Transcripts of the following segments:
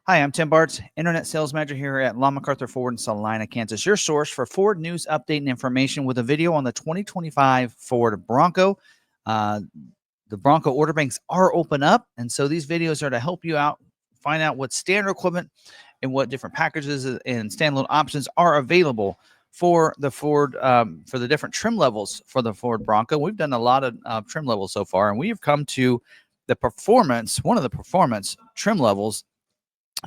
Hi, I'm Tim Bartz, Internet Sales Manager here at McArthur Ford in Salina, Kansas. Your source for Ford news, update, and information with a video on the 2025 Ford Bronco. Uh, the Bronco order banks are open up, and so these videos are to help you out, find out what standard equipment and what different packages and standalone options are available for the Ford, for the different trim levels for the Ford Bronco. We've done a lot of trim levels so far, and we have come to the performance, one of the performance trim levels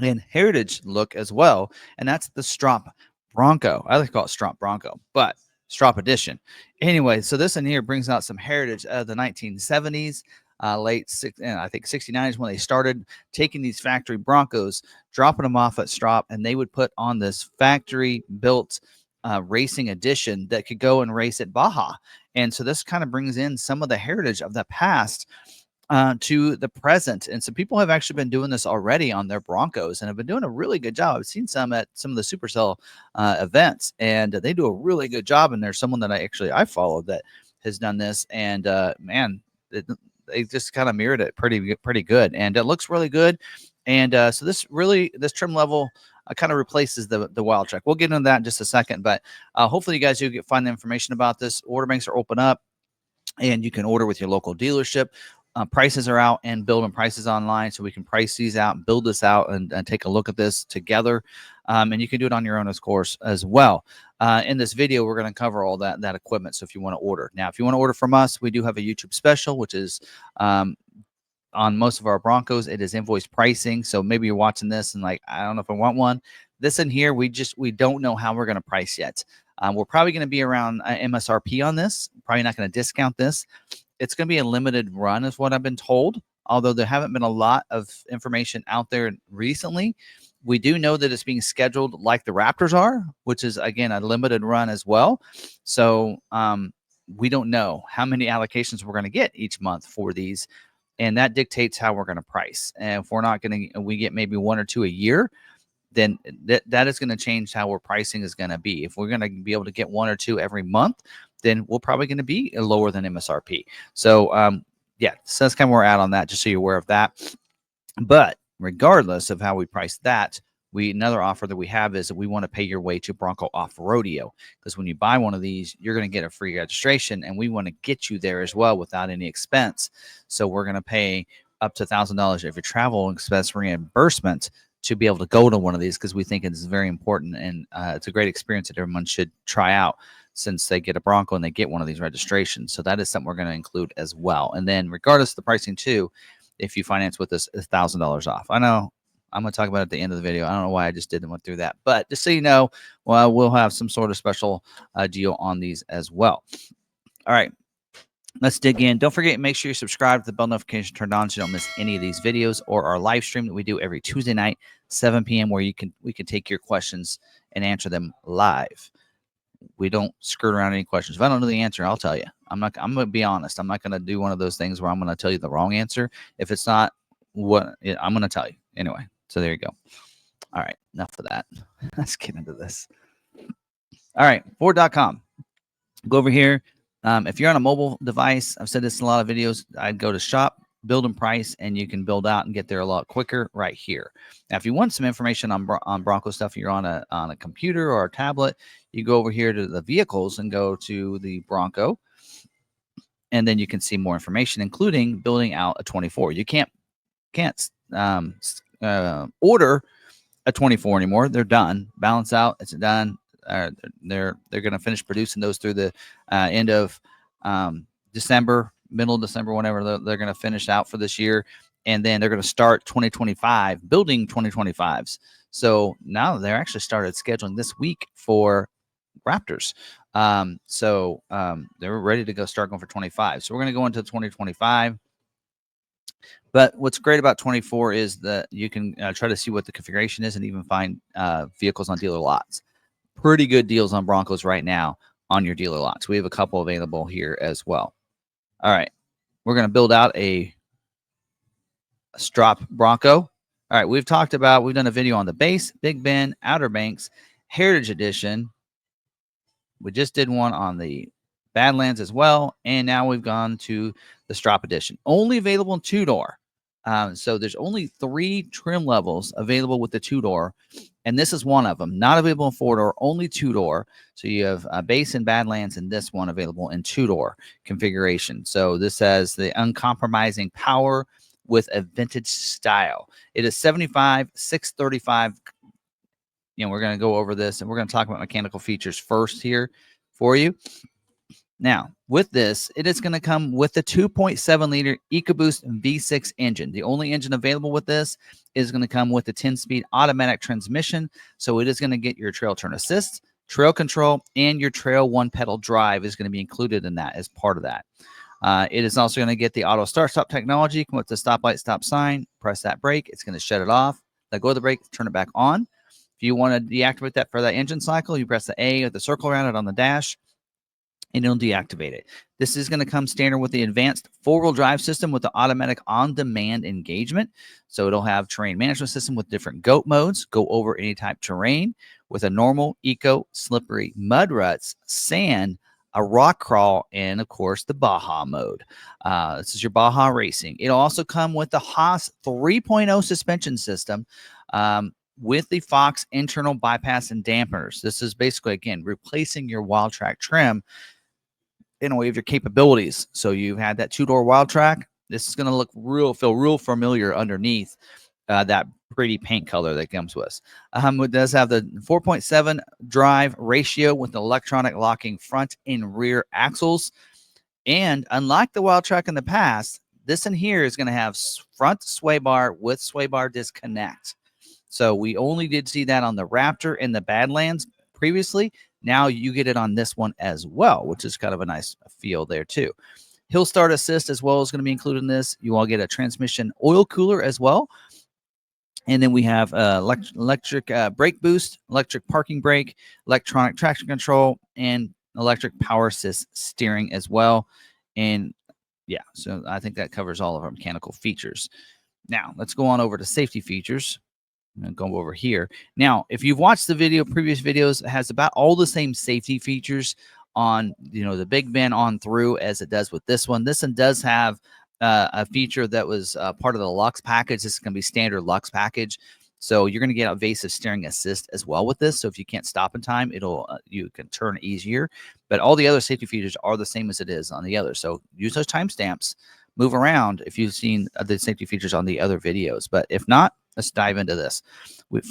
and heritage look as well, and that's the Stroppe Bronco. I like to call it Stroppe Bronco, but Stroppe Edition. Anyway, so this in here brings out some heritage of the 1970s, late six, and I think 69 is when they started taking these factory Broncos, dropping them off at Stroppe, and they would put on this factory built racing edition that could go and race at Baja. And so this kind of brings in some of the heritage of the past to the present. And some people have actually been doing this already on their Broncos and have been doing a really good job. I've seen some at some of the Supercell events, and they do a really good job. And there's someone that I followed that has done this, and man, they just kind of mirrored it pretty good, and it looks really good. And so this trim level kind of replaces the Wild Track. We'll get into that in just a second, but hopefully you guys do find the information about this. Order banks are open up, and you can order with your local dealership. Prices are out and building prices online, so we can price these out, build this out, and take a look at this together. And you can do it on your own, of course, as well. In this video, we're going to cover all that equipment. So if you want to order now, if you want to order from us, we do have a YouTube special, which is on most of our Broncos. It is invoice pricing. So maybe you're watching this and like, I don't know if I want one. This in here, we don't know how we're going to price yet. We're probably going to be around MSRP on this. Probably not going to discount this. It's going to be a limited run, is what I've been told, although there haven't been a lot of information out there recently. We do know that it's being scheduled like the Raptors are, which is, again, a limited run as well. So we don't know how many allocations we're going to get each month for these, and that dictates how we're going to price. And if we're not going to, we get maybe one or two a year, then that is going to change how our pricing is going to be. If we're going to be able to get one or two every month, then we're probably going to be lower than MSRP. So, yeah, so that's kind of where we're at on that, just so you're aware of that. But regardless of how we price that, another offer that we have is that we want to pay your way to Bronco Off Rodeo, because when you buy one of these, you're going to get a free registration, and we want to get you there as well without any expense. So we're going to pay up to $1,000 of your travel expense reimbursement to be able to go to one of these, because we think it's very important, and it's a great experience that everyone should try out since they get a Bronco and they get one of these registrations. So that is something we're going to include as well. And then regardless of the pricing too, if you finance with us, $1,000 off. I know I'm going to talk about it at the end of the video. I don't know why I just didn't went through that, but just so you know, well, we'll have some sort of special deal on these as well. All right. Let's dig in. Don't forget, make sure you subscribe to the bell notification turned on so you don't miss any of these videos or our live stream that we do every Tuesday night, 7 p.m., where we can take your questions and answer them live. We don't skirt around any questions. If I don't know the answer, I'll tell you. I'm going to be honest. I'm not going to do one of those things where I'm going to tell you the wrong answer. If it's not what I'm going to tell you anyway. So there you go. All right. Enough of that. Let's get into this. All right. Ford.com. Go over here. If you're on a mobile device, I've said this in a lot of videos, I'd go to shop, build and price, and you can build out and get there a lot quicker right here. Now, if you want some information on Bronco stuff, you're on a computer or a tablet, you go over here to the vehicles and go to the Bronco, and then you can see more information, including building out a 24. You can't order a 24 anymore. They're done. Balance out. It's done. They're going to finish producing those through the end of December, middle of December, whenever they're going to finish out for this year. And then they're going to start 2025, building 2025s. So now they're actually started scheduling this week for Raptors. They're ready to start going for 25. So we're going to go into 2025. But what's great about 24 is that you can try to see what the configuration is and even find vehicles on dealer lots. Pretty good deals on Broncos right now on your dealer lots. We have a couple available here as well. All right. We're going to build out a Stroppe Bronco. All right. We've done a video on the base, Big Ben, Outer Banks, Heritage Edition. We just did one on the Badlands as well. And now we've gone to the Stroppe Edition. Only available in two-door. So there's only 3 trim levels available with the 2-door, and this is one of them. Not available in 4-door, only 2-door. So you have base and Badlands, and this one available in 2-door configuration. So this has the uncompromising power with a vintage style. It is 75, 635. We're going to go over this, and we're going to talk about mechanical features first here for you. Now, with this, it is going to come with the 2.7-liter EcoBoost V6 engine. The only engine available with this is going to come with the 10-speed automatic transmission. So it is going to get your trail turn assist, trail control, and your trail one-pedal drive is going to be included in that as part of that. It is also going to get the auto start-stop technology. Come with the stoplight, stop sign, press that brake. It's going to shut it off. Let go of the brake, turn it back on. If you want to deactivate that for that engine cycle, you press the A or the circle around it on the dash, and it'll deactivate it. This is going to come standard with the advanced 4-wheel drive system with the automatic on-demand engagement. So it'll have terrain management system with different GOAT modes, go over any type terrain, with a normal, eco, slippery, mud ruts, sand, a rock crawl, and of course the Baja mode. This is your Baja Racing. It'll also come with the Haas 3.0 suspension system, with the Fox internal bypass and dampeners. This is basically, again, replacing your Wild Track trim in a way of your capabilities. So you had that 2-door Wild Track. This is going to feel real familiar underneath that pretty paint color that comes with. It does have the 4.7 drive ratio with electronic locking front and rear axles. And unlike the Wild Track in the past, this in here is going to have front sway bar with sway bar disconnect. So we only did see that on the Raptor and the Badlands previously. Now you get it on this one as well, which is kind of a nice feel there too. Hill start assist as well is going to be included in this. You all get a transmission oil cooler as well. And then we have electric brake boost, electric parking brake, electronic traction control, and electric power assist steering as well. And yeah, so I think that covers all of our mechanical features. Now let's go on over to safety features. I'm going to go over here. Now, if you've watched the previous videos, it has about all the same safety features on, the Big Bend on through as it does with this one. This one does have a feature that was part of the Lux package. This is going to be standard Lux package. So you're going to get evasive steering assist as well with this. So if you can't stop in time, you can turn easier. But all the other safety features are the same as it is on the other. So use those timestamps, move around if you've seen the safety features on the other videos. But if not, let's dive into this.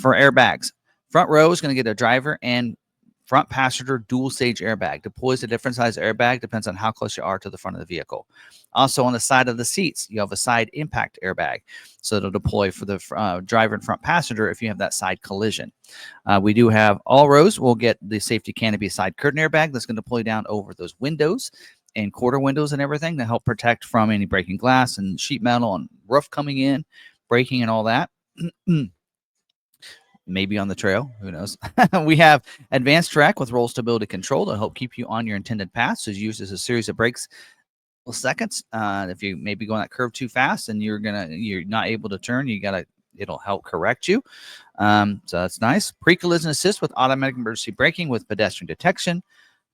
For airbags, front row is going to get a driver and front passenger dual stage airbag. Deploys a different size airbag, depends on how close you are to the front of the vehicle. Also on the side of the seats, you have a side impact airbag. So it'll deploy for the driver and front passenger if you have that side collision. We do have all rows will get the safety canopy side curtain airbag that's going to deploy down over those windows and quarter windows and everything to help protect from any breaking glass and sheet metal and roof coming in, breaking and all that. Maybe on the trail, who knows. We have advanced track with roll stability control to help keep you on your intended path. So it's used as a series of brakes seconds. If you maybe going that curve too fast and you're not able to turn, it'll help correct you. So that's nice. Pre-collision assist with automatic emergency braking with pedestrian detection,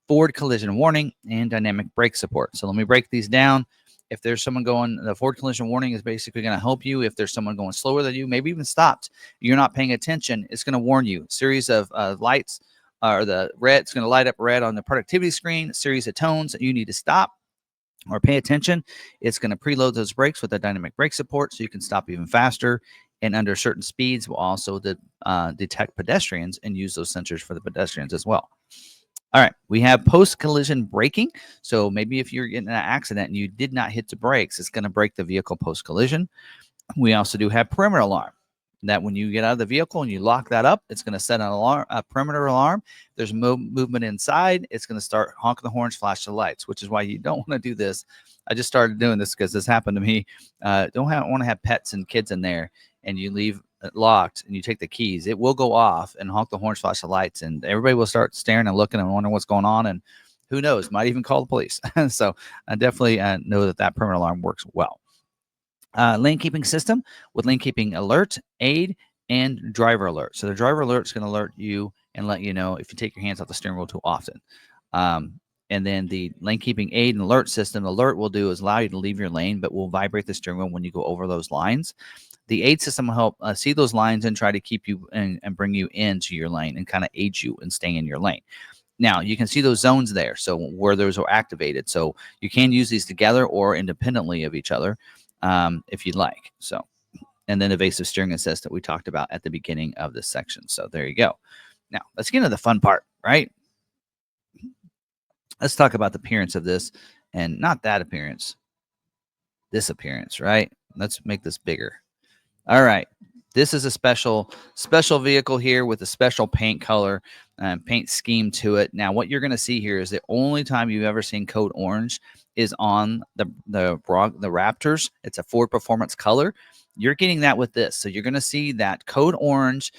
forward collision warning, and dynamic brake support. So let me break these down. If there's someone the forward collision warning is basically going to help you. If there's someone going slower than you, maybe even stopped, you're not paying attention, it's going to warn you. Series of lights, or the red, it's going to light up red on the productivity screen, a series of tones that you need to stop or pay attention. It's going to preload those brakes with the dynamic brake support so you can stop even faster. And under certain speeds, will also detect pedestrians and use those sensors for the pedestrians as well. All right, we have post-collision braking. So maybe if you're getting in an accident and you did not hit the brakes, it's going to brake the vehicle post-collision. We also do have perimeter alarm. That when you get out of the vehicle and you lock that up, it's going to set an alarm, a perimeter alarm. There's movement inside. It's going to start honking the horns, flash the lights, which is why you don't want to do this. I just started doing this because this happened to me. Don't want to have pets and kids in there, and you leave it locked and you take the keys. It will go off and honk the horns, flash the lights, and everybody will start staring and looking and wondering what's going on. And who knows, might even call the police. So I definitely know that perimeter alarm works well. Lane keeping system with lane keeping alert, aid, and driver alert. So the driver alert is going to alert you and let you know if you take your hands off the steering wheel too often. And then the lane keeping aid and alert system, alert will do is allow you to leave your lane, but will vibrate the steering wheel when you go over those lines. The aid system will help see those lines and try to keep you and bring you into your lane and kind of aid you in staying in your lane. Now, you can see those zones there, so where those are activated. So you can use these together or independently of each other if you'd like. So, and then evasive steering assist that we talked about at the beginning of this section. So there you go. Now, let's get into the fun part, right? Let's talk about the appearance of this, and not that appearance, this appearance, right? Let's make this bigger. All right. This is a special vehicle here with a special paint color and paint scheme to it. Now, what you're going to see here is the only time you've ever seen code orange is on the Raptors. It's a Ford Performance color. You're getting that with this. So you're going to see that code orange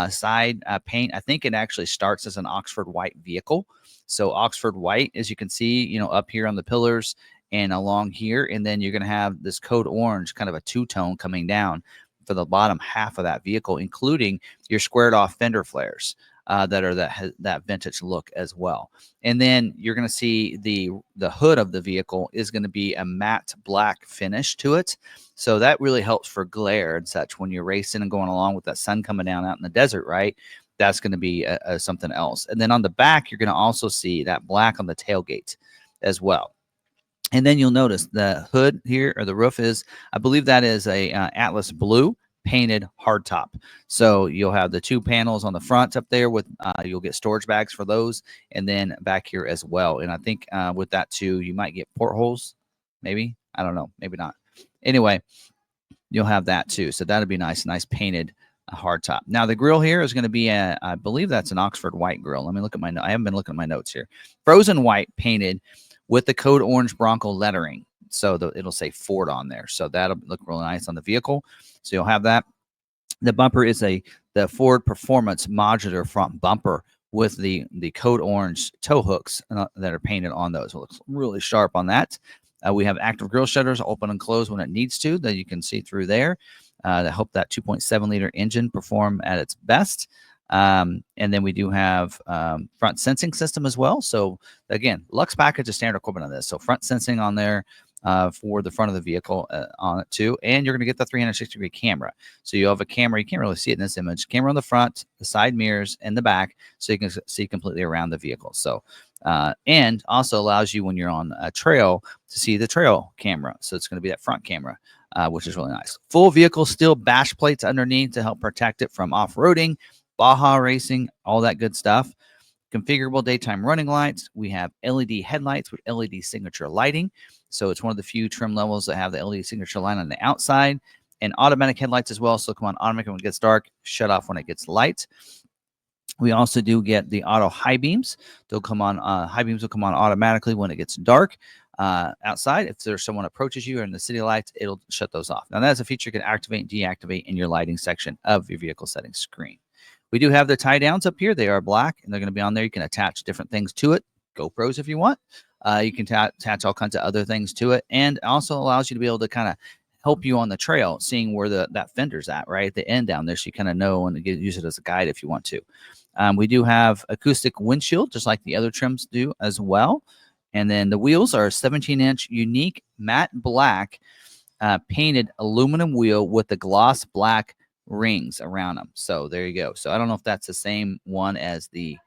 side paint. I think it actually starts as an Oxford white vehicle. So Oxford white, as you can see, up here on the pillars and along here. And then you're going to have this code orange, kind of a two-tone coming down for the bottom half of that vehicle, including your squared off fender flares that are that vintage look as well. And then you're going to see the hood of the vehicle is going to be a matte black finish to it. So that really helps for glare and such when you're racing and going along with that sun coming down out in the desert, right? That's going to be something else. And then on the back, you're going to also see that black on the tailgate as well. And then you'll notice the hood here, or the roof is, I believe that is a Atlas blue painted hardtop. So you'll have the two panels on the front up there with, you'll get storage bags for those, and then back here as well. And I think with that too, you might get portholes, maybe. I don't know, maybe not. Anyway, you'll have that too. So that'll be nice painted hardtop. Now the grill here is going to be I believe that's an Oxford white grill. Let me look at my notes. I haven't been looking at my notes here. Frozen white painted with the code orange Bronco lettering. So it'll say Ford on there. So that'll look really nice on the vehicle. So you'll have that. The bumper is the Ford Performance modular front bumper with the code orange tow hooks that are painted on those. It looks really sharp on that. We have active grille shutters, open and close when it needs to, that you can see through there. To help that 2.7 liter engine perform at its best. And then we do have front sensing system as well. So again, Lux package is standard equipment on this. So front sensing on there for the front of the vehicle on it too. And you're going to get the 360-degree camera. So you have a camera. You can't really see it in this image. Camera on the front, the side mirrors, and the back, so you can see completely around the vehicle. So and also allows you when you're on a trail to see the trail camera. So it's going to be that front camera. Which is really nice. Full vehicle steel bash plates underneath to help protect it from off-roading, Baja racing, all that good stuff. Configurable daytime running lights. We have LED headlights with LED signature lighting. So it's one of the few trim levels that have the LED signature light on the outside. And automatic headlights as well. So come on automatic when it gets dark, shut off when it gets light. We also do get the auto high beams. They'll come on, high beams will come on automatically when it gets dark. Outside, if there's someone approaches you or in the city lights, it'll shut those off. Now, that's a feature you can activate and deactivate in your lighting section of your vehicle settings screen. We do have the tie downs up here. They are black, and they're going to be on there. You can attach different things to it, GoPros if you want. You can attach all kinds of other things to it, and also allows you to be able to kind of help you on the trail, seeing where that fender's at, right at the end down there, so you kind of know and use it as a guide if you want to. We do have acoustic windshield, just like the other trims do as well. And then the wheels are a 17-inch unique matte black painted aluminum wheel with the gloss black rings around them. So there you go. So I don't know if that's the same one as the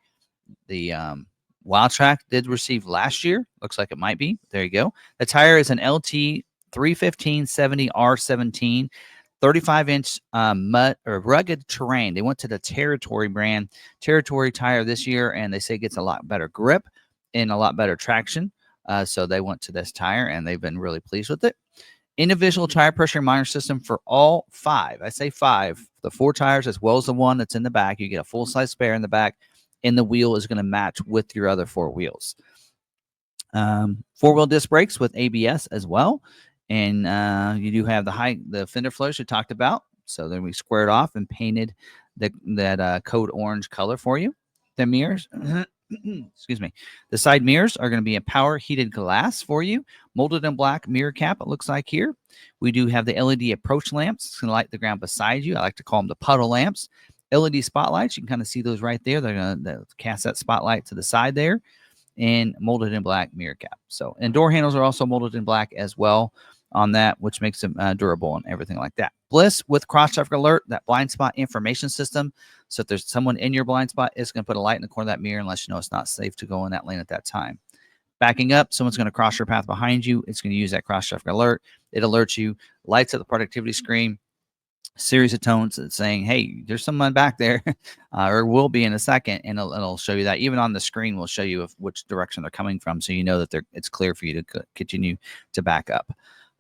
Wild Track did receive last year. Looks like it might be. There you go. The tire is an LT 315/70 R17, 35-inch mud or rugged terrain. They went to the Territory brand, Territory tire this year, and they say it gets a lot better grip and a lot better traction. So they went to this tire, and they've been really pleased with it. Individual tire pressure monitor system for all 5. I say 5. The 4 tires as well as the one that's in the back. You get a full-size spare in the back, and the wheel is going to match with your other 4 wheels. 4-wheel disc brakes with ABS as well. And you do have the fender flares we talked about. So then we squared off and painted that code orange color for you. The mirrors, excuse me. The side mirrors are going to be a power heated glass for you, molded in black mirror cap, it looks like here. We do have the LED approach lamps. It's going to light the ground beside you. I like to call them the puddle lamps. LED spotlights, you can kind of see those right there. They're going to cast that spotlight to the side there. and molded in black mirror cap. So, and door handles are also molded in black as well on that, which makes them durable and everything like that. Bliss with cross traffic alert, that blind spot information system. So if there's someone in your blind spot, it's going to put a light in the corner of that mirror and let you know it's not safe to go in that lane at that time. Backing up, someone's going to cross your path behind you. It's going to use that cross traffic alert. It alerts you, lights at the productivity screen, series of tones that's saying, hey, there's someone back there, or will be in a second, and it'll show you that. Even on the screen will show you which direction they're coming from, so you know that it's clear for you to continue to back up.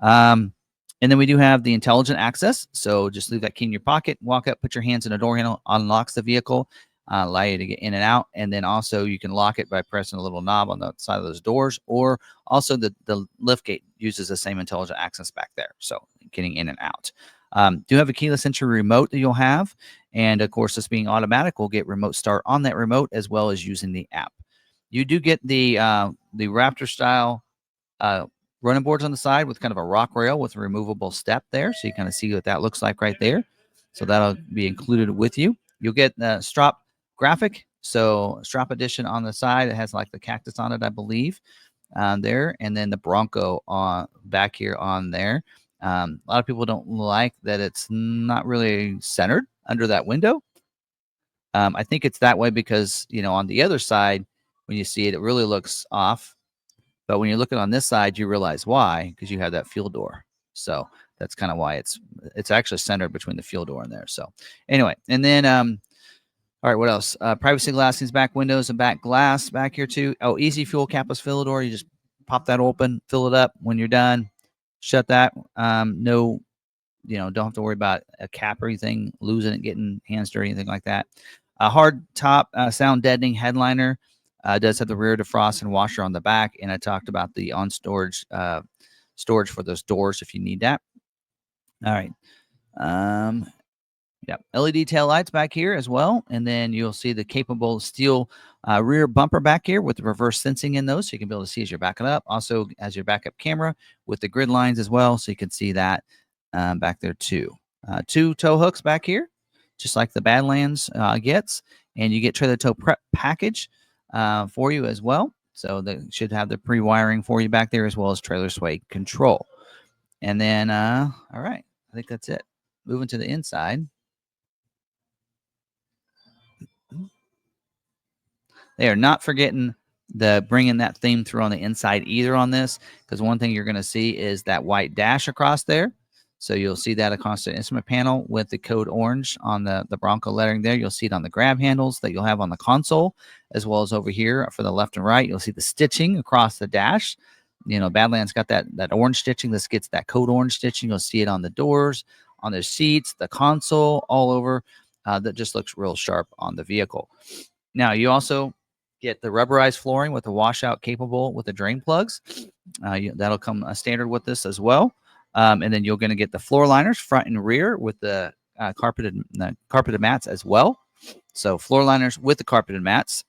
And then we do have the intelligent access. So just leave that key in your pocket, walk up, put your hands in a door handle, unlocks the vehicle, allow you to get in and out. And then also you can lock it by pressing a little knob on the side of those doors, or also the lift gate uses the same intelligent access back there. So getting in and out. Do have a keyless entry remote that you'll have. And of course, this being automatic, we'll get remote start on that remote as well as using the app. You do get the Raptor style running boards on the side with kind of a rock rail with a removable step there. So you kind of see what that looks like right there. So that'll be included with you. You'll get the Stroppe graphic. So Stroppe edition on the side. It has like the cactus on it, I believe, there. And then the Bronco on back here on there. A lot of people don't like that it's not really centered under that window. I think it's that way because, on the other side, when you see it, it really looks off. But when you're looking on this side, you realize why, because you have that fuel door. So that's kind of why it's actually centered between the fuel door and there. So anyway, and then all right, what else? Privacy glass, these back windows and back glass back here too. Oh, easy fuel capless filler door. You just pop that open, fill it up. When you're done, shut that. No, don't have to worry about a cap or anything, losing it, getting hands dirty, anything like that. A hard top sound deadening headliner. Does have the rear defrost and washer on the back, and I talked about the on storage for those doors if you need that. All right. Yep. LED tail lights back here as well, and then you'll see the capable steel rear bumper back here with the reverse sensing in those, so you can be able to see as you're backing up. Also, as your backup camera with the grid lines as well, so you can see that back there too. 2 tow hooks back here, just like the Badlands gets, and you get trailer tow prep package for you as well. So they should have the pre-wiring for you back there as well as trailer sway control. And then, all right, I think that's it. Moving to the inside. They are not forgetting the bringing that theme through on the inside either on this, because one thing you're going to see is that white dash across there. So you'll see that across the instrument panel with the code orange on the Bronco lettering there. You'll see it on the grab handles that you'll have on the console, as well as over here for the left and right. You'll see the stitching across the dash. Badlands got that orange stitching. This gets that code orange stitching. You'll see it on the doors, on the seats, the console, all over. That just looks real sharp on the vehicle. Now, you also get the rubberized flooring with the washout capable with the drain plugs. That'll come standard with this as well. And then you're going to get the floor liners front and rear with the carpeted mats as well. So floor liners with the carpeted mats,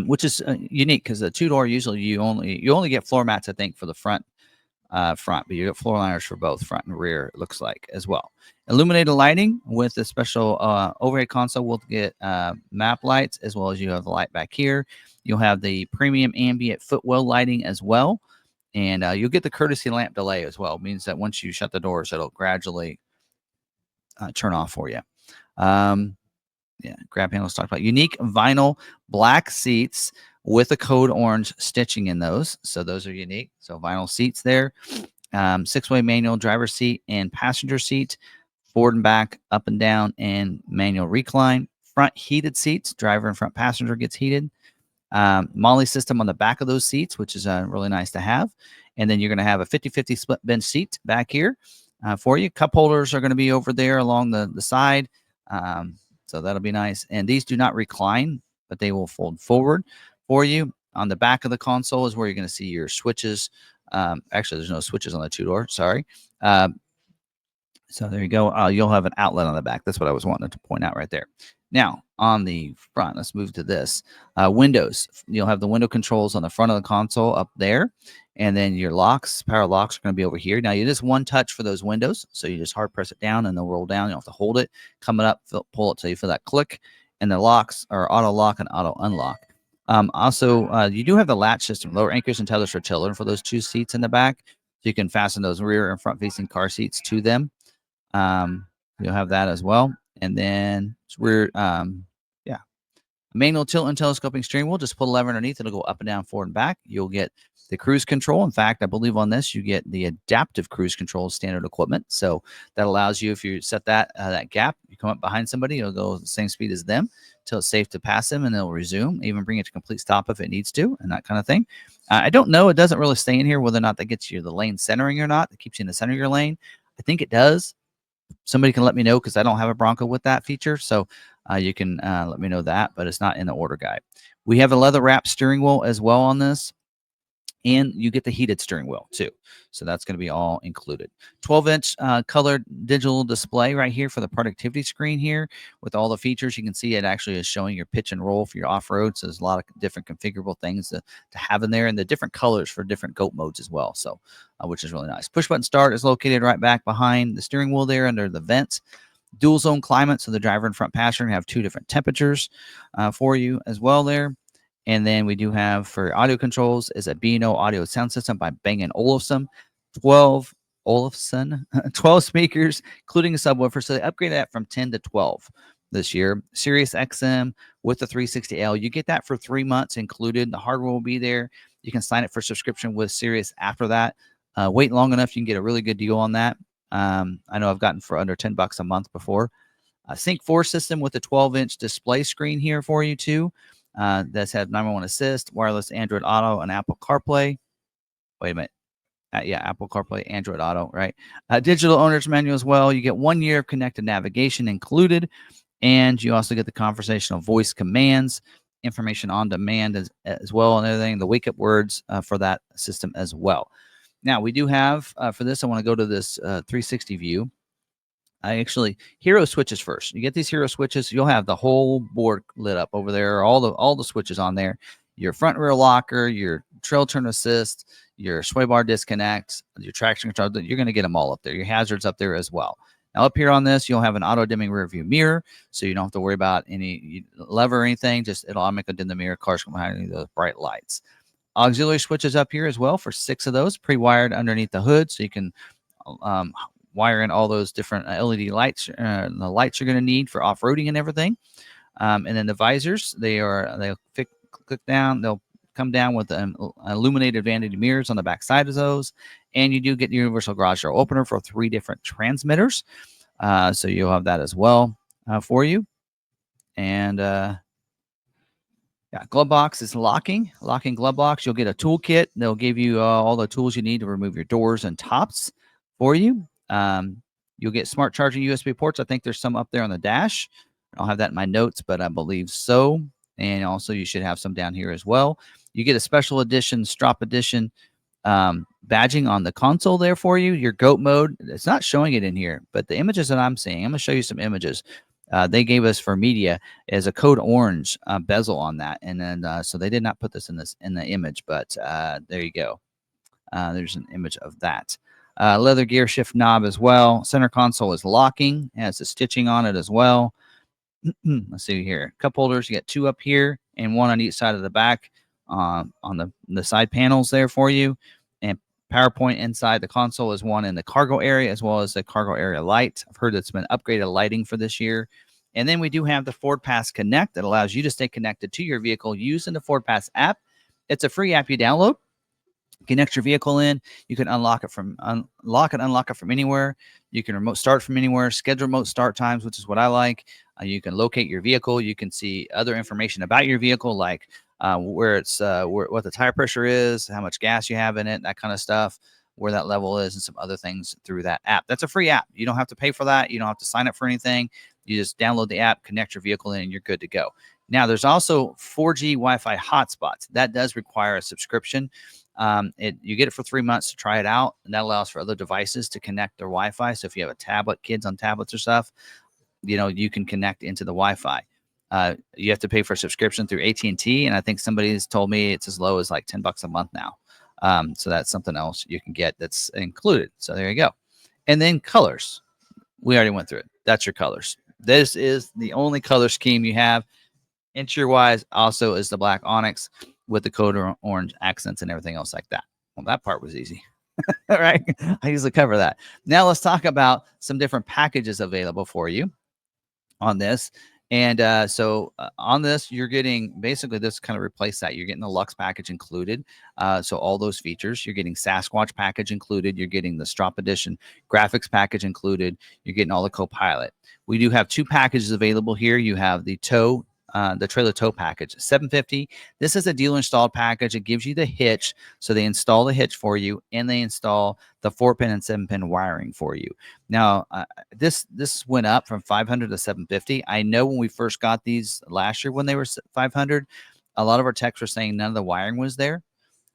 which is unique because the 2-door usually you only get floor mats, I think, for the front, but you get floor liners for both front and rear, it looks like, as well. Illuminated lighting with the special overhead console. We'll get map lights, as well as you have the light back here. You'll have the premium ambient footwell lighting as well. And you'll get the courtesy lamp delay as well. It means that once you shut the doors, it'll gradually turn off for you. Grab handles talked about. Unique vinyl black seats with a code orange stitching in those. So those are unique. So vinyl seats there. 6-way manual driver seat and passenger seat. Forward and back, up and down, and manual recline. Front heated seats. Driver and front passenger gets heated. Molly system on the back of those seats, which is really nice to have. And then you're going to have a 50-50 split bench seat back here for you. Cup holders are going to be over there along the side. So that'll be nice. And these do not recline, but they will fold forward for you. On the back of the console is where you're going to see your switches. Actually, there's no switches on the 2-door. Sorry. So there you go. You'll have an outlet on the back. That's what I was wanting to point out right there. Now, on the front, let's move to this. Windows. You'll have the window controls on the front of the console up there. And then your locks, power locks are going to be over here. Now, you just one touch for those windows. So you just hard press it down and they'll roll down. You don't have to hold it. Coming up, pull it till you feel that click. And the locks are auto lock and auto unlock. Also, you do have the latch system, lower anchors and tethers for children for those 2 seats in the back. So you can fasten those rear and front facing car seats to them. Um, you'll have that as well. And then rear, yeah, manual tilt and telescoping steering wheel. Just pull a lever underneath. It'll go up and down, forward and back. You'll get the cruise control. In fact, I believe on this, you get the adaptive cruise control standard equipment. So that allows you, if you set that gap, you come up behind somebody, it'll go the same speed as them until it's safe to pass them, and it'll resume, even bring it to complete stop if it needs to, and that kind of thing. I don't know. It doesn't really stay in here whether or not that gets you the lane centering or not. It keeps you in the center of your lane. I think it does. Somebody can let me know because I don't have a Bronco with that feature. So you can let me know that, but it's not in the order guide. We have a leather wrap steering wheel as well on this. And you get the heated steering wheel too. So that's going to be all included. 12-inch colored digital display right here for the productivity screen here with all the features. You can see it actually is showing your pitch and roll for your off-road. So there's a lot of different configurable things to have in there, and the different colors for different goat modes as well. So which is really nice. Push button start is located right back behind the steering wheel there under the vents. Dual zone climate, so the driver and front passenger have 2 different temperatures for you as well there. And then we do have for audio controls is a B&O audio sound system by Bang & Olufsen. 12 12 speakers, including a subwoofer. So they upgraded that from 10 to 12 this year. Sirius XM with the 360L. You get that for 3 months included. The hardware will be there. You can sign it for subscription with Sirius after that. Wait long enough, you can get a really good deal on that. I know I've gotten for under $10 a month before. A Sync 4 system with a 12-inch display screen here for you too. That's had 911 Assist, wireless Android Auto, and Apple CarPlay. Wait a minute. Yeah, Apple CarPlay, Android Auto, right? Digital owner's manual as well. You get 1 year of connected navigation included, and you also get the conversational voice commands, information on demand as well, and everything, the wake up words for that system as well. Now, we do have for this, I want to go to this 360 view. Hero switches first. You get these hero switches, you'll have the whole board lit up over there, all the switches on there. Your front rear locker, your trail turn assist, your sway bar disconnect, your traction control, you're going to get them all up there. Your hazards up there as well. Now up here on this, you'll have an auto dimming rear view mirror, so you don't have to worry about any lever or anything. Just it'll automatically dim the mirror. Cars come behind those bright lights. Auxiliary switches up here as well for 6 of those, pre-wired underneath the hood, so you can wire in all those different LED lights, the lights you're going to need for off-roading and everything. And then the visors, they'll click down, they'll come down with illuminated vanity mirrors on the back side of those. And you do get the universal garage door opener for 3 different transmitters. So you'll have that as well for you. And yeah, glove box is locking glove box. You'll get a toolkit. They'll give you all the tools you need to remove your doors and tops for you. You'll get smart charging USB ports. I think there's some up there on the dash. I'll have that in my notes, but I believe so. And also you should have some down here as well. You get a special edition, Stroppe edition badging on the console there for you. Your GOAT mode, it's not showing it in here, but the images that I'm seeing, I'm going to show you some images. They gave us for media as a code orange bezel on that. And then, so they did not put this in the image, but there you go. There's an image of that. Leather gear shift knob as well. Center console is locking. It has the stitching on it as well. Let's see here. Cup holders, you get 2 up here and 1 on each side of the back on the side panels there for you. And PowerPoint inside the console is 1 in the cargo area as well as the cargo area light. I've heard it's been upgraded lighting for this year. And then we do have the Ford Pass Connect that allows you to stay connected to your vehicle using the Ford Pass app. It's a free app you download. Connect your vehicle in. You can unlock and unlock it from anywhere. You can remote start from anywhere. Schedule remote start times, which is what I like. You can locate your vehicle. You can see other information about your vehicle, like what the tire pressure is, how much gas you have in it, that kind of stuff, where that level is, and some other things through that app. That's a free app. You don't have to pay for that. You don't have to sign up for anything. You just download the app, connect your vehicle in, and you're good to go. Now, there's also 4G Wi-Fi hotspots. That does require a subscription. You get it for 3 months to try it out, and that allows for other devices to connect their Wi-Fi. So if you have a tablet, kids on tablets or stuff, you can connect into the Wi-Fi. You have to pay for a subscription through AT&T, and I think somebody's told me it's as low as like $10 a month now. So that's something else you can get that's included. So there you go. And then colors. We already went through it. That's your colors. This is the only color scheme you have. Interior wise, also is the black onyx with the code orange accents and everything else like that. Well, that part was easy. All right. I usually cover that. Now let's talk about some different packages available for you on this. And on this, you're getting basically this kind of replace that. You're getting the Lux package included. So all those features, you're getting Sasquatch package included. You're getting the Stroppe Edition graphics package included. You're getting all the Copilot. We do have two packages available here. You have the trailer tow package, $750. This is a dealer installed package. It gives you the hitch. So they install the hitch for you and they install the 4-pin and 7-pin wiring for you. Now, this went up from 500 to 750. I know when we first got these last year when they were 500, a lot of our techs were saying none of the wiring was there.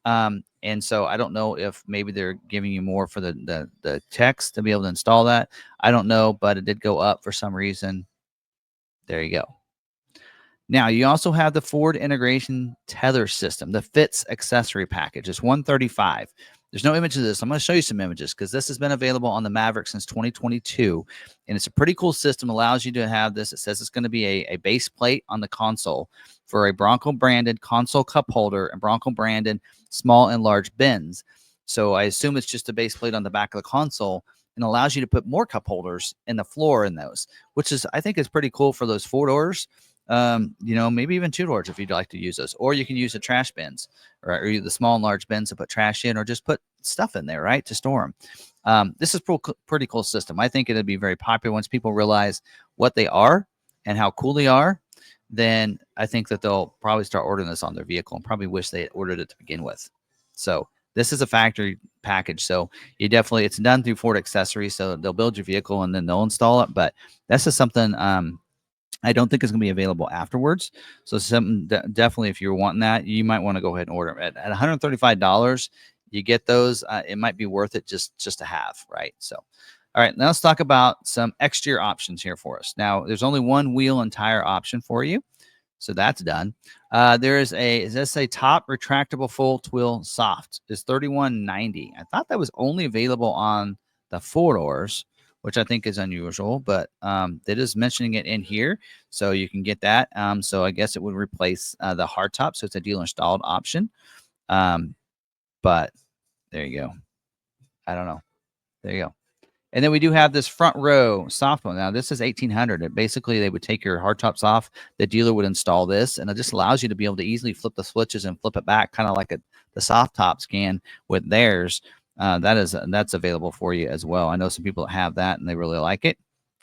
And so I don't know if maybe they're giving you more for the techs to be able to install that. I don't know, but it did go up for some reason. There you go. Now, you also have the Ford integration tether system, the FITS accessory package. It's $135. There's no images of this. I'm going to show you some images because this has been available on the Maverick since 2022. And it's a pretty cool system. Allows you to have this. It says it's going to be a base plate on the console for a Bronco branded console cup holder and Bronco branded small and large bins. So I assume it's just a base plate on the back of the console and allows you to put more cup holders in the floor in those, which is, I think, is pretty cool for those 4-doors. Maybe even 2-doors if you'd like to use those, or you can use the trash bins or the small and large bins to put trash in, or just put stuff in there, right, to store them. This is pretty cool system. I think it'd be very popular once people realize what they are and how cool they are. Then I think that they'll probably start ordering this on their vehicle and probably wish they had ordered it to begin with. So this is a factory package. So it's done through Ford Accessory. So they'll build your vehicle and then they'll install it. But this is something I don't think it's going to be available afterwards. So something definitely, if you're wanting that, you might want to go ahead and order them. At $135, you get those. It might be worth it just to have, right? So, all right, now let's talk about some exterior options here for us. Now, there's only one wheel and tire option for you. So that's done. There is a top retractable full twill soft. It's $31.90. I thought that was only available on the 4-doors, which I think is unusual, but it is mentioning it in here, so you can get that. So I guess it would replace the hardtop, so it's a dealer installed option. But there you go. I don't know. There you go. And then we do have this front row soft one. Now this is $1,800. Basically, they would take your hardtops off. The dealer would install this, and it just allows you to be able to easily flip the switches and flip it back, kind of like the soft tops can with theirs. That's available for you as well. I know some people that have that and they really like it.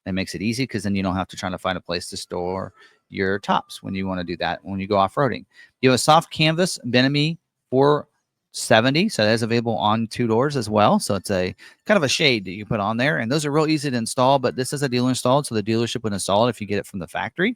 It makes it easy because then you don't have to try to find a place to store your tops when you want to do that when you go off-roading. You have a soft canvas Benamy 470, so that's available on 2-doors as well. So it's a kind of a shade that you put on there, and those are real easy to install. But this is a dealer installed, so the dealership would install it if you get it from the factory.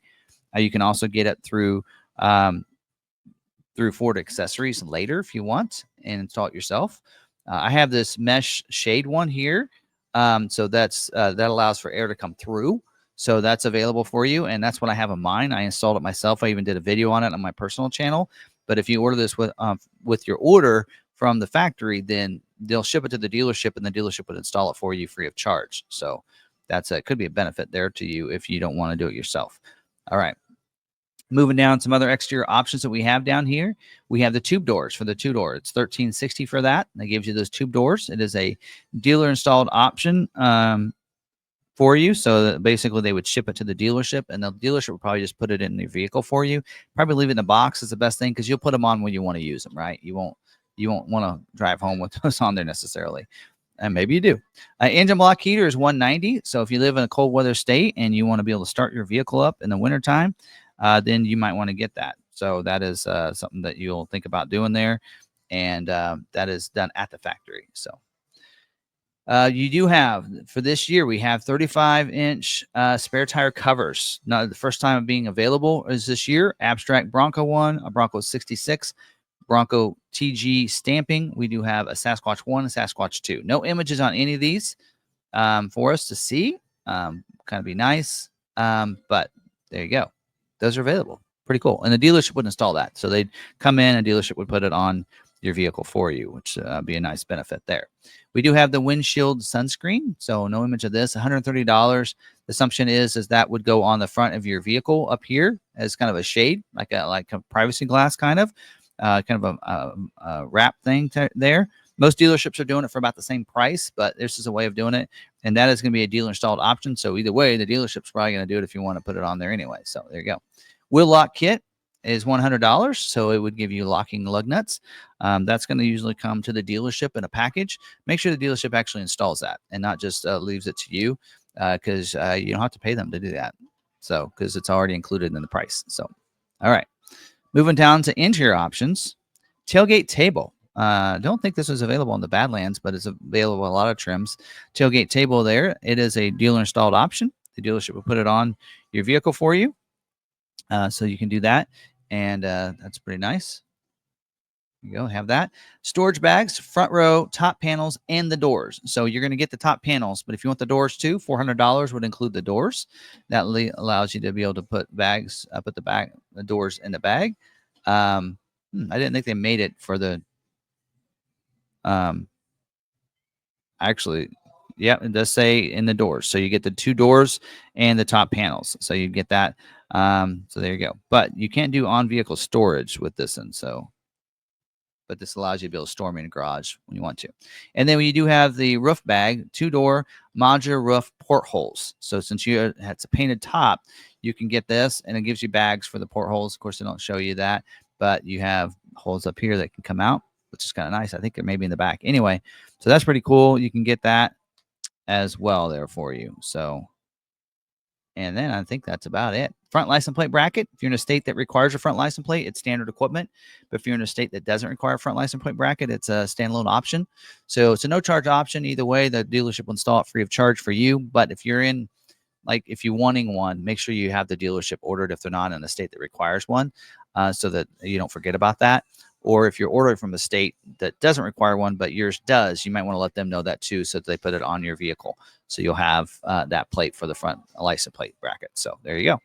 You can also get it through Ford Accessories later if you want and install it yourself. I have this mesh shade one here. So that allows for air to come through. So that's available for you. And that's what I have in mine. I installed it myself. I even did a video on it on my personal channel. But if you order this with your order from the factory, then they'll ship it to the dealership and the dealership would install it for you free of charge. So could be a benefit there to you if you don't want to do it yourself. All right. Moving down, some other exterior options that we have down here. We have the tube doors for the 2-door. It's $13.60 for that. That gives you those tube doors. It is a dealer installed option for you. So basically, they would ship it to the dealership, and the dealership would probably just put it in your vehicle for you. Probably leave it in the box is the best thing because you'll put them on when you want to use them, right? You won't want to drive home with those on there necessarily. And maybe you do. Engine block heater is $190. So if you live in a cold weather state and you want to be able to start your vehicle up in the wintertime, then you might want to get that. So that is something that you'll think about doing there. And that is done at the factory. So you do have, for this year, we have 35-inch spare tire covers. Now, the first time being available is this year. Abstract Bronco 1, a Bronco 66, Bronco TG stamping. We do have a Sasquatch 1, a Sasquatch 2. No images on any of these for us to see. Kind of be nice. But there you go. Those are available. Pretty cool. And the dealership would install that. So they'd come in, a dealership would put it on your vehicle for you, which be a nice benefit there. We do have the windshield sunscreen. So no image of this, $130. The assumption is that would go on the front of your vehicle up here as kind of a shade, like a privacy glass kind of wrap thing there. Most dealerships are doing it for about the same price, but this is a way of doing it. And that is going to be a dealer installed option. So either way, the dealership's probably going to do it if you want to put it on there anyway. So there you go. Wheel lock kit is $100. So it would give you locking lug nuts. That's going to usually come to the dealership in a package. Make sure the dealership actually installs that and not just leaves it to you, because you don't have to pay them to do that. So because it's already included in the price. So, all right. Moving down to interior options, tailgate table. Don't think this was available in the Badlands, but it's available in a lot of trims. Tailgate table there. It is a dealer installed option. The dealership will put it on your vehicle for you. So you can do that. And that's pretty nice. You go, have that. Storage bags, front row, top panels, and the doors. So you're going to get the top panels, but if you want the doors too, $400 would include the doors. That allows you to be able to put bags, put the doors in the bag. I didn't think they made it for the. Actually, yeah, it does say in the doors. So you get the 2 doors and the top panels. So you get that. So there you go. But you can't do on vehicle storage with this one. So. But this allows you to be able to store them in a garage when you want to. And then you do have the roof bag, 2-door modular roof portholes. So since it's a painted top, you can get this, and it gives you bags for the portholes. Of course, they don't show you that, but you have holes up here that can come out, which is kind of nice. I think it may be in the back. Anyway, so that's pretty cool. You can get that as well there for you. So, and then I think that's about it. Front license plate bracket. If you're in a state that requires a front license plate, it's standard equipment. But if you're in a state that doesn't require a front license plate bracket, it's a standalone option. So it's a no-charge option. Either way, the dealership will install it free of charge for you. But if you're in, if you're wanting one, make sure you have the dealership ordered if they're not in a state that requires one, so that you don't forget about that. Or if you're ordering from a state that doesn't require one, but yours does, you might want to let them know that too, so that they put it on your vehicle. So you'll have that plate for the front license plate bracket. So there you go.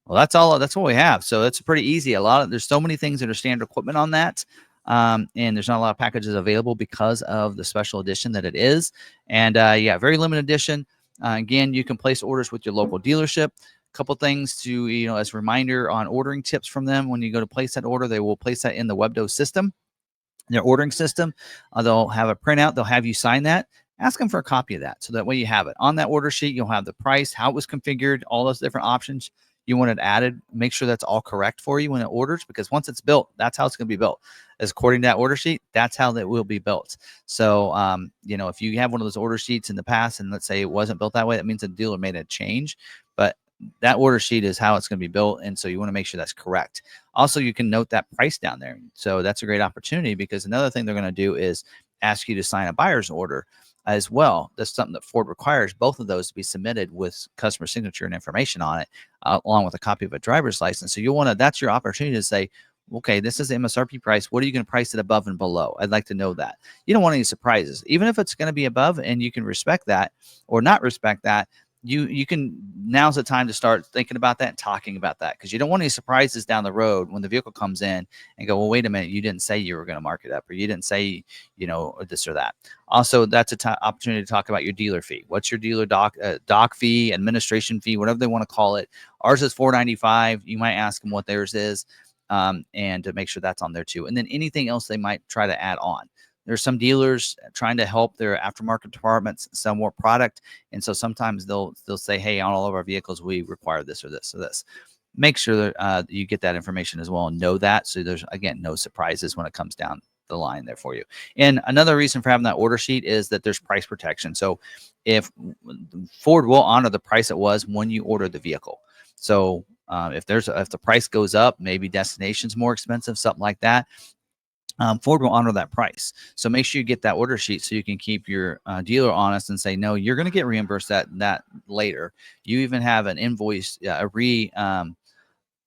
Well, that's what we have. So it's pretty easy. There's so many things that are standard equipment on that. And there's not a lot of packages available because of the special edition that it is. And yeah, very limited edition. Again, you can place orders with your local dealership. A couple things to, as a reminder on ordering tips from them. When you go to place that order, they will place that in the Webdo system, their ordering system. They'll have a printout. They'll have you sign that. Ask them for a copy of that. So that way you have it on that order sheet. You'll have the price, how it was configured, all those different options you want it added. Make sure that's all correct for you when it orders, because once it's built, that's how it's going to be built. As according to that order sheet, that's how that will be built. So, if you have one of those order sheets in the past and let's say it wasn't built that way, that means the dealer made a change. But that order sheet is how it's going to be built. And so you want to make sure that's correct. Also, you can note that price down there. So that's a great opportunity, because another thing they're going to do is ask you to sign a buyer's order as well. That's something that Ford requires both of those to be submitted with customer signature and information on it, along with a copy of a driver's license. So that's your opportunity to say, okay, this is the MSRP price. What are you going to price it above and below? I'd like to know that. You don't want any surprises, even if it's going to be above and you can respect that or not respect that. Now's the time to start thinking about that and talking about that, because you don't want any surprises down the road when the vehicle comes in and go, well, wait a minute, you didn't say you were going to mark it up, or you didn't say, this or that. Also, that's an opportunity to talk about your dealer fee. What's your dealer doc fee, administration fee, whatever they want to call it. Ours is $495. You might ask them what theirs is, and to make sure that's on there too. And then anything else they might try to add on. There's some dealers trying to help their aftermarket departments sell more product. And so sometimes they'll say, hey, on all of our vehicles, we require this or this or this. Make sure that you get that information as well and know that. So there's, again, no surprises when it comes down the line there for you. And another reason for having that order sheet is that there's price protection. So if Ford will honor the price it was when you ordered the vehicle. So if the price goes up, maybe destination's more expensive, something like that, Ford will honor that price. So make sure you get that order sheet so you can keep your dealer honest and say, no, you're going to get reimbursed that later. You even have an invoice, an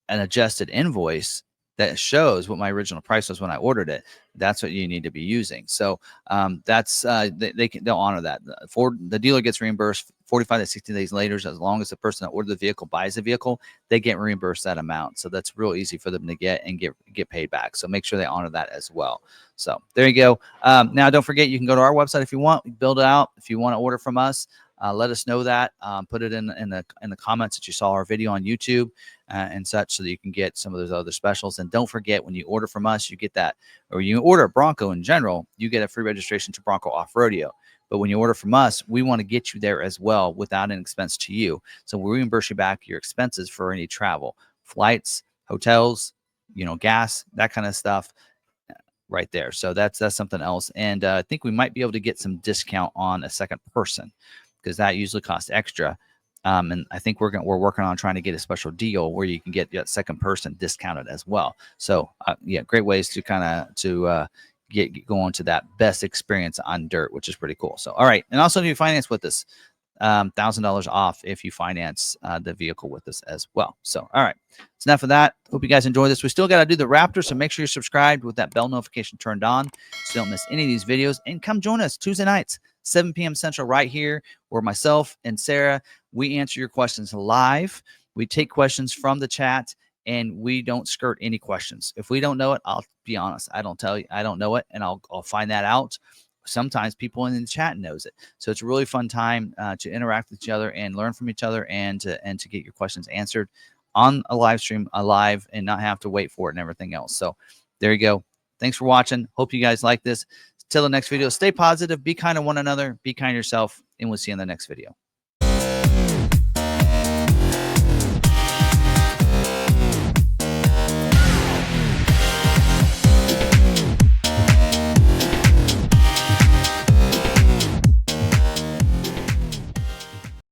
adjusted invoice that shows what my original price was when I ordered it. That's what you need to be using. So they'll honor that. The dealer gets reimbursed. 45 to 60 days later, as long as the person that ordered the vehicle buys the vehicle, they get reimbursed that amount. So that's real easy for them to get and get paid back. So make sure they honor that as well. So there you go. Now, don't forget, you can go to our website if you want, build it out. If you want to order from us, let us know that. Put it in the comments that you saw our video on YouTube and such, so that you can get some of those other specials. And don't forget, when you order from us, you get that, or you order a Bronco in general, you get a free registration to Bronco Off Rodeo. But when you order from us, we want to get you there as well without an expense to you. So we reimburse you back your expenses for any travel, flights, hotels, gas, that kind of stuff right there. So that's something else. And I think we might be able to get some discount on a second person, because that usually costs extra. And I think we're working on trying to get a special deal where you can get that second person discounted as well. So yeah, great ways to kind of get going to that best experience on dirt, which is pretty cool. So all right, and also if you finance with us, $1,000 off if you finance the vehicle with us as well. So all right, it's enough of that. Hope you guys enjoy this. We still got to do the Raptor, so make sure you're subscribed with that bell notification turned on so you don't miss any of these videos. And come join us Tuesday nights, 7 p.m. Central, right here, where myself and Sarah, we answer your questions live. We take questions from the chat, and we don't skirt any questions. If we don't know it, I'll be honest, I don't tell you I don't know it, and I'll find that out. Sometimes people in the chat knows it. So it's a really fun time to interact with each other and learn from each other, and to get your questions answered on a live stream, live, and not have to wait for it and everything else. So there you go. Thanks for watching. Hope you guys like this. Till the next video, stay positive, be kind to one another, be kind to yourself, and we'll see you in the next video.